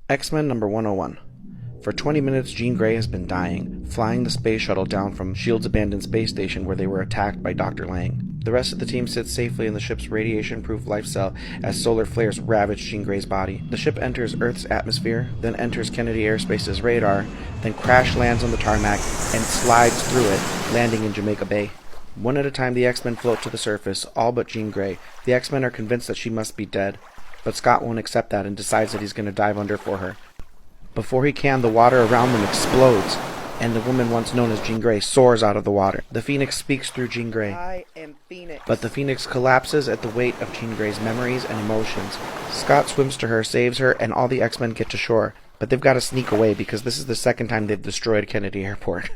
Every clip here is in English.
X-Men number 101. For 20 minutes, Jean Grey has been dying, flying the space shuttle down from S.H.I.E.L.D.'s abandoned space station where they were attacked by Dr. Lang. The rest of the team sits safely in the ship's radiation-proof life cell as solar flares ravage Jean Grey's body. The ship enters Earth's atmosphere, then enters Kennedy Airspace's radar, then crash lands on the tarmac and slides through it, landing in Jamaica Bay. One at a time, the X-Men float to the surface, all but Jean Grey. The X-Men are convinced that she must be dead, but Scott won't accept that and decides that he's going to dive under for her. Before he can, the water around them explodes, and the woman once known as Jean Grey soars out of the water. The Phoenix speaks through Jean Grey. I am Phoenix. But the Phoenix collapses at the weight of Jean Grey's memories and emotions. Scott swims to her, saves her, and all the X-Men get to shore. But they've got to sneak away because this is the second time they've destroyed Kennedy Airport.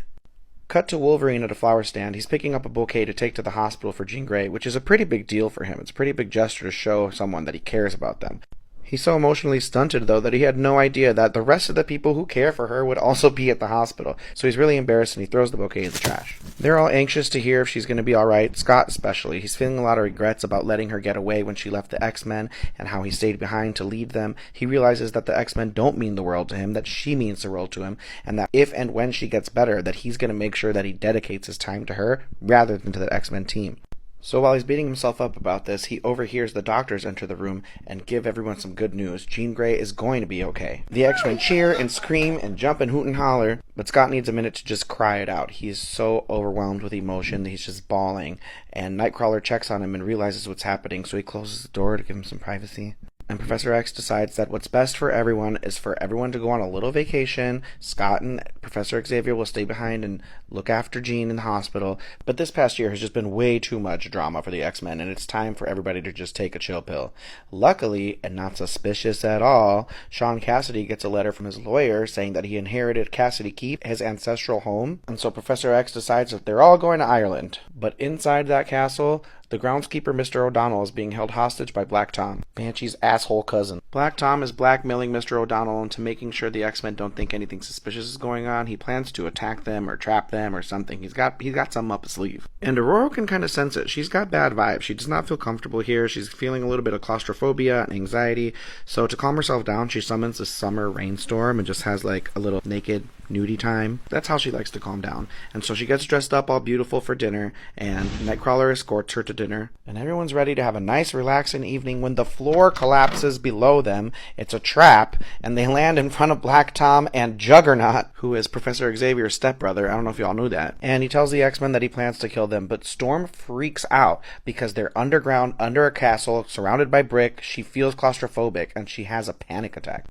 Cut to Wolverine at a flower stand. He's picking up a bouquet to take to the hospital for Jean Grey, which is a pretty big deal for him. It's a pretty big gesture to show someone that he cares about them. He's so emotionally stunted, though, that he had no idea that the rest of the people who care for her would also be at the hospital. So he's really embarrassed and he throws the bouquet in the trash. They're all anxious to hear if she's going to be alright, Scott especially. He's feeling a lot of regrets about letting her get away when she left the X-Men and how he stayed behind to lead them. He realizes that the X-Men don't mean the world to him, that she means the world to him, and that if and when she gets better, that he's going to make sure that he dedicates his time to her rather than to the X-Men team. So while he's beating himself up about this, he overhears the doctors enter the room and give everyone some good news. Jean Grey is going to be okay. The X-Men cheer and scream and jump and hoot and holler, but Scott needs a minute to just cry it out. He is so overwhelmed with emotion that he's just bawling, and Nightcrawler checks on him and realizes what's happening, so he closes the door to give him some privacy. And Professor X decides that what's best for everyone is for everyone to go on a little vacation. Scott and Professor Xavier will stay behind and look after Jean in the hospital. But this past year has just been way too much drama for the X-Men, and it's time for everybody to just take a chill pill. Luckily, and not suspicious at all, Sean Cassidy gets a letter from his lawyer saying that he inherited Cassidy Keep, his ancestral home. And so Professor X decides that they're all going to Ireland. But inside that castle, the groundskeeper, Mr. O'Donnell, is being held hostage by Black Tom, Banshee's asshole cousin. Black Tom is blackmailing Mr. O'Donnell into making sure the X-Men don't think anything suspicious is going on. He plans to attack them or trap them or something. He's got something up his sleeve. And Aurora can kind of sense it. She's got bad vibes. She does not feel comfortable here. She's feeling a little bit of claustrophobia and anxiety. So to calm herself down, she summons a summer rainstorm and just has like a little naked nudie time. That's how she likes to calm down. And so she gets dressed up all beautiful for dinner, and Nightcrawler escorts her to dinner. And everyone's ready to have a nice relaxing evening when the floor collapses below them. It's a trap, and they land in front of Black Tom and Juggernaut, who is Professor Xavier's stepbrother. I don't know if y'all knew that. And he tells the X-Men that he plans to kill them, but Storm freaks out because they're underground, under a castle, surrounded by brick. She feels claustrophobic, and she has a panic attack.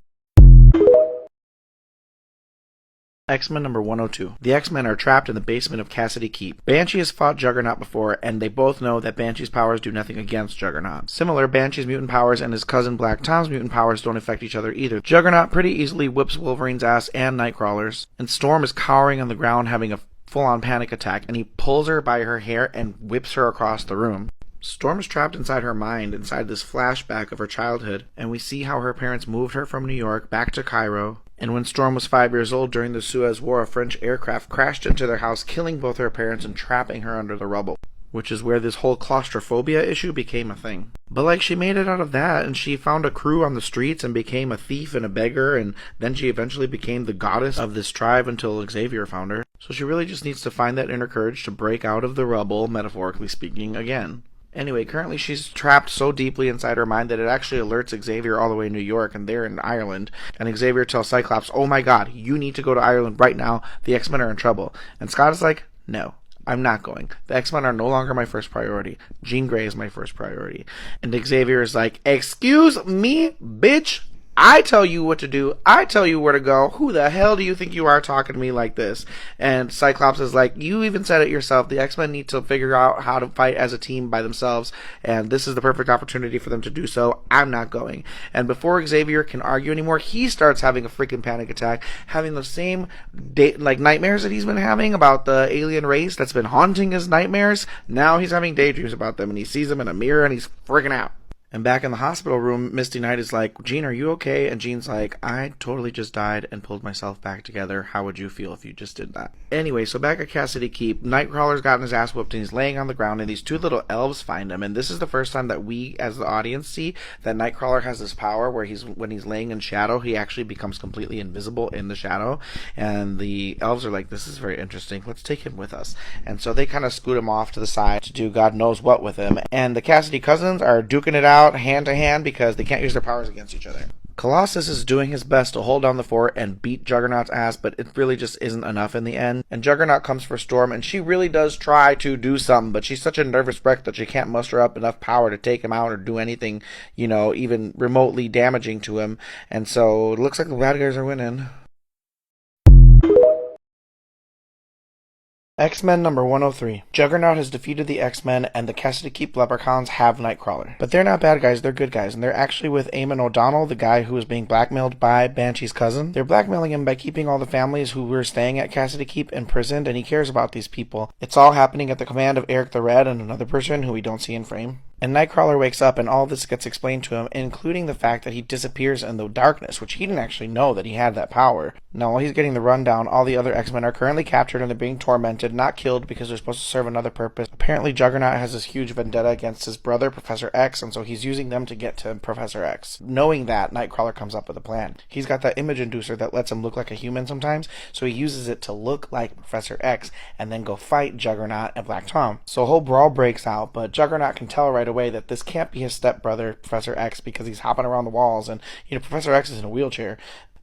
X-Men number 102. The X-Men are trapped in the basement of Cassidy Keep. Banshee has fought Juggernaut before, and they both know that Banshee's powers do nothing against Juggernaut. Similar, Banshee's mutant powers and his cousin Black Tom's mutant powers don't affect each other either. Juggernaut pretty easily whips Wolverine's ass and Nightcrawler's, and Storm is cowering on the ground having a full-on panic attack, and he pulls her by her hair and whips her across the room. Storm is trapped inside her mind, inside this flashback of her childhood, and we see how her parents moved her from New York back to Cairo. And when Storm was 5 years old during the Suez War, a French aircraft crashed into their house, killing both her parents and trapping her under the rubble, which is where this whole claustrophobia issue became a thing. But like, she made it out of that, and she found a crew on the streets and became a thief and a beggar, and then she eventually became the goddess of this tribe until Xavier found her. So she really just needs to find that inner courage to break out of the rubble, metaphorically speaking, again. Anyway, currently she's trapped so deeply inside her mind that it actually alerts Xavier all the way in New York, and they're in Ireland. And Xavier tells Cyclops, "Oh my god, you need to go to Ireland right now. The X-Men are in trouble." And Scott is like, "No, I'm not going. The X-Men are no longer my first priority. Jean Grey is my first priority." And Xavier is like, "Excuse me, bitch? I tell you what to do. I tell you where to go. Who the hell do you think you are talking to me like this?" And Cyclops is like, "You even said it yourself. The X-Men need to figure out how to fight as a team by themselves, and this is the perfect opportunity for them to do so. I'm not going." And before Xavier can argue anymore, he starts having a freaking panic attack, having the same nightmares that he's been having about the alien race that's been haunting his nightmares. Now he's having daydreams about them, and he sees them in a mirror, and he's freaking out. And back in the hospital room, Misty Knight is like, Jean, are you okay? And Jean's like, I totally just died and pulled myself back together. How would you feel if you just did that? Anyway, so back at Cassidy Keep, Nightcrawler's gotten his ass whooped and he's laying on the ground and these two little elves find him. And this is the first time that we, as the audience, see that Nightcrawler has this power where when he's laying in shadow, he actually becomes completely invisible in the shadow. And the elves are like, this is very interesting. Let's take him with us. And so they kind of scoot him off to the side to do God knows what with him. And the Cassidy cousins are duking it out hand to hand because they can't use their powers against each other. Colossus is doing his best to hold down the fort and beat Juggernaut's ass, but it really just isn't enough in the end. And Juggernaut comes for Storm, and she really does try to do something, but she's such a nervous wreck that she can't muster up enough power to take him out or do anything, even remotely damaging to him. And so it looks like the bad guys are winning. X-Men number 103. Juggernaut has defeated the X-Men, and the Cassidy Keep Leprechauns have Nightcrawler. But they're not bad guys, they're good guys, and they're actually with Eamon O'Donnell, the guy who is being blackmailed by Banshee's cousin. They're blackmailing him by keeping all the families who were staying at Cassidy Keep imprisoned, and he cares about these people. It's all happening at the command of Eric the Red and another person who we don't see in frame. And Nightcrawler wakes up and all this gets explained to him, including the fact that he disappears in the darkness, which he didn't actually know that he had that power. Now, while he's getting the rundown, all the other X-Men are currently captured and they're being tormented, not killed because they're supposed to serve another purpose. Apparently, Juggernaut has this huge vendetta against his brother, Professor X, and so he's using them to get to Professor X. Knowing that, Nightcrawler comes up with a plan. He's got that image inducer that lets him look like a human sometimes, so he uses it to look like Professor X and then go fight Juggernaut and Black Tom. So a whole brawl breaks out, but Juggernaut can tell right away that this can't be his stepbrother, Professor X, because he's hopping around the walls, and, Professor X is in a wheelchair.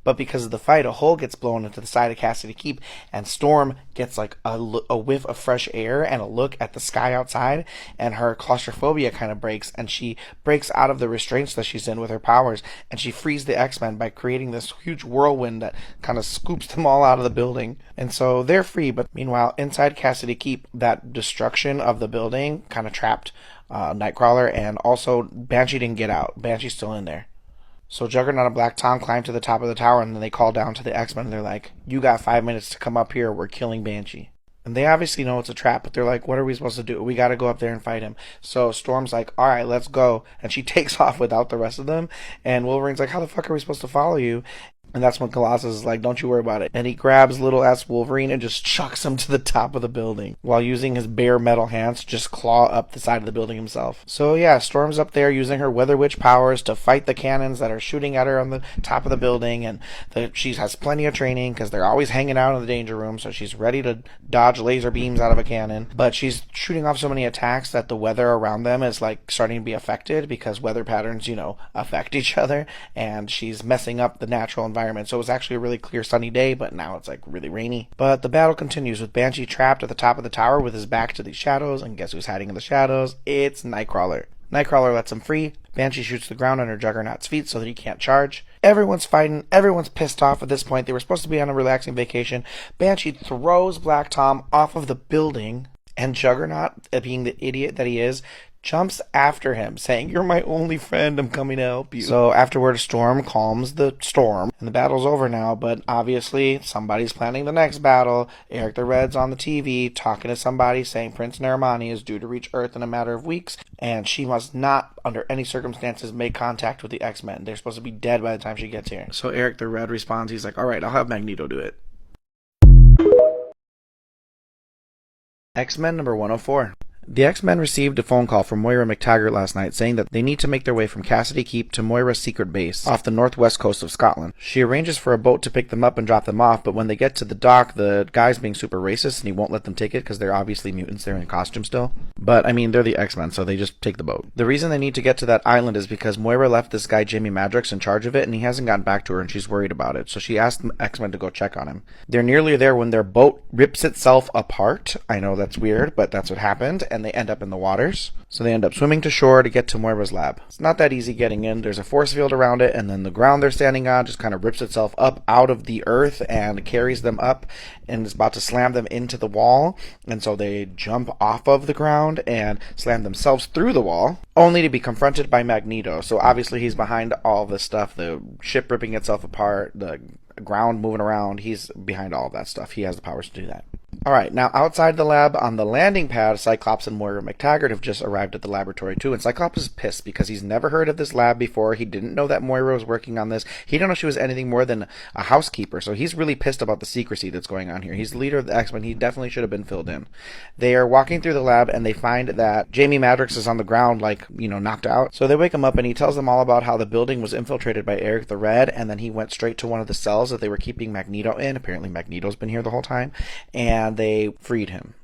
But because of the fight, a hole gets blown into the side of Cassidy Keep, and Storm gets like a whiff of fresh air and a look at the sky outside, and her claustrophobia kind of breaks, and she breaks out of the restraints that she's in with her powers, and she frees the X-Men by creating this huge whirlwind that kind of scoops them all out of the building. And so they're free, but meanwhile, inside Cassidy Keep, that destruction of the building kind of trapped Nightcrawler, and also Banshee didn't get out. Banshee's still in there. So Juggernaut and Black Tom climb to the top of the tower, and then they call down to the X-Men, and they're like, you got 5 minutes to come up here, we're killing Banshee. And they obviously know it's a trap, but they're like, what are we supposed to do? We gotta go up there and fight him. So Storm's like, alright, let's go. And she takes off without the rest of them, and Wolverine's like, how the fuck are we supposed to follow you? And that's when Colossus is like, don't you worry about it. And he grabs little ass Wolverine and just chucks him to the top of the building while using his bare metal hands to just claw up the side of the building himself. So yeah, Storm's up there using her Weather Witch powers to fight the cannons that are shooting at her on the top of the building. And she has plenty of training because they're always hanging out in the danger room. So she's ready to dodge laser beams out of a cannon. But she's shooting off so many attacks that the weather around them is like starting to be affected because weather patterns, affect each other. And she's messing up the natural environment. So it was actually a really clear sunny day, but now it's like really rainy. But the battle continues with Banshee trapped at the top of the tower with his back to these shadows, and guess who's hiding in the shadows? It's Nightcrawler. Nightcrawler lets him free. Banshee shoots the ground under Juggernaut's feet so that he can't charge. Everyone's fighting. Everyone's pissed off at this point. They were supposed to be on a relaxing vacation. Banshee throws Black Tom off of the building, and Juggernaut, being the idiot that he is, jumps after him, saying, you're my only friend, I'm coming to help you. So afterward, Storm calms the storm, and the battle's over now, but obviously somebody's planning the next battle. Eric the Red's on the TV talking to somebody, saying Prince Naramani is due to reach Earth in a matter of weeks, and she must not, under any circumstances, make contact with the X-Men. They're supposed to be dead by the time she gets here. So Eric the Red responds, he's like, alright, I'll have Magneto do it. X-Men number 104. The X-Men received a phone call from Moira McTaggart last night saying that they need to make their way from Cassidy Keep to Moira's secret base off the northwest coast of Scotland. She arranges for a boat to pick them up and drop them off, but when they get to the dock, the guy's being super racist and he won't let them take it because they're obviously mutants. They're in costume still. But, they're the X-Men, so they just take the boat. The reason they need to get to that island is because Moira left this guy Jimmy Madrox in charge of it, and he hasn't gotten back to her, and she's worried about it. So she asked the X-Men to go check on him. They're nearly there when their boat rips itself apart. I know that's weird, but that's what happened, and they end up in the waters. So they end up swimming to shore to get to Moira's lab. It's not that easy getting in. There's a force field around it, and then the ground they're standing on just kind of rips itself up out of the earth and carries them up, and is about to slam them into the wall. And so they jump off of the ground and slam themselves through the wall, only to be confronted by Magneto. So obviously he's behind all this stuff, the ship ripping itself apart, the ground moving around. He's behind all of that stuff. He has the powers to do that. Alright, now outside the lab on the landing pad, Cyclops and Moira McTaggart have just arrived at the laboratory too, and Cyclops is pissed because he's never heard of this lab before. He didn't know that Moira was working on this. He didn't know she was anything more than a housekeeper, so he's really pissed about the secrecy that's going on here. He's the leader of the X-Men. He definitely should have been filled in. They are walking through the lab, and they find that Jamie Madrox is on the ground, like, knocked out. So they wake him up, and he tells them all about how the building was infiltrated by Eric the Red, and then he went straight to one of the cells that they were keeping Magneto in. Apparently Magneto's been here the whole time, and they freed him.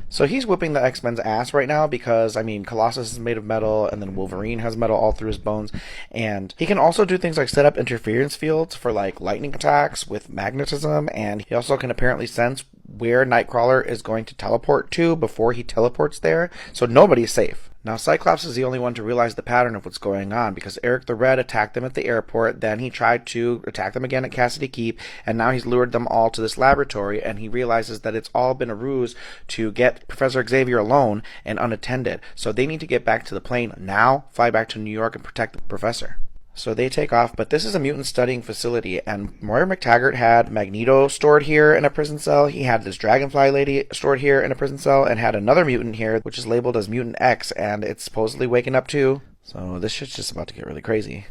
So he's whipping the X-Men's ass right now because, Colossus is made of metal, and then Wolverine has metal all through his bones, and he can also do things like set up interference fields for, like, lightning attacks with magnetism, and he also can apparently sense where Nightcrawler is going to teleport to before he teleports there, so nobody's safe. Now, Cyclops is the only one to realize the pattern of what's going on, because Eric the Red attacked them at the airport, then he tried to attack them again at Cassidy Keep, and now he's lured them all to this laboratory, and he realizes that it's all been a ruse to get Professor Xavier alone and unattended. So they need to get back to the plane now, fly back to New York, and protect the professor. So they take off, but this is a mutant studying facility, and Moira McTaggart had Magneto stored here in a prison cell. He had this Dragonfly lady stored here in a prison cell, and had another mutant here, which is labeled as Mutant X, and it's supposedly waking up too. So this shit's just about to get really crazy.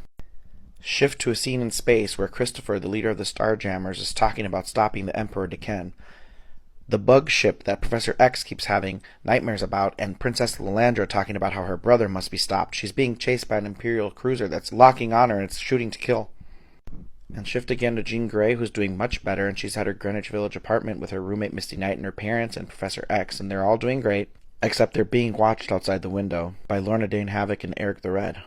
Shift to a scene in space where Christopher, the leader of the Starjammers, is talking about stopping the Emperor Deken. The bug ship that Professor X keeps having nightmares about, and Princess Lilandra talking about how her brother must be stopped. She's being chased by an Imperial cruiser that's locking on her and it's shooting to kill. And shift again to Jean Grey, who's doing much better, and she's at her Greenwich Village apartment with her roommate Misty Knight and her parents and Professor X, and they're all doing great, except they're being watched outside the window by Lorna Dane Havoc and Eric the Red.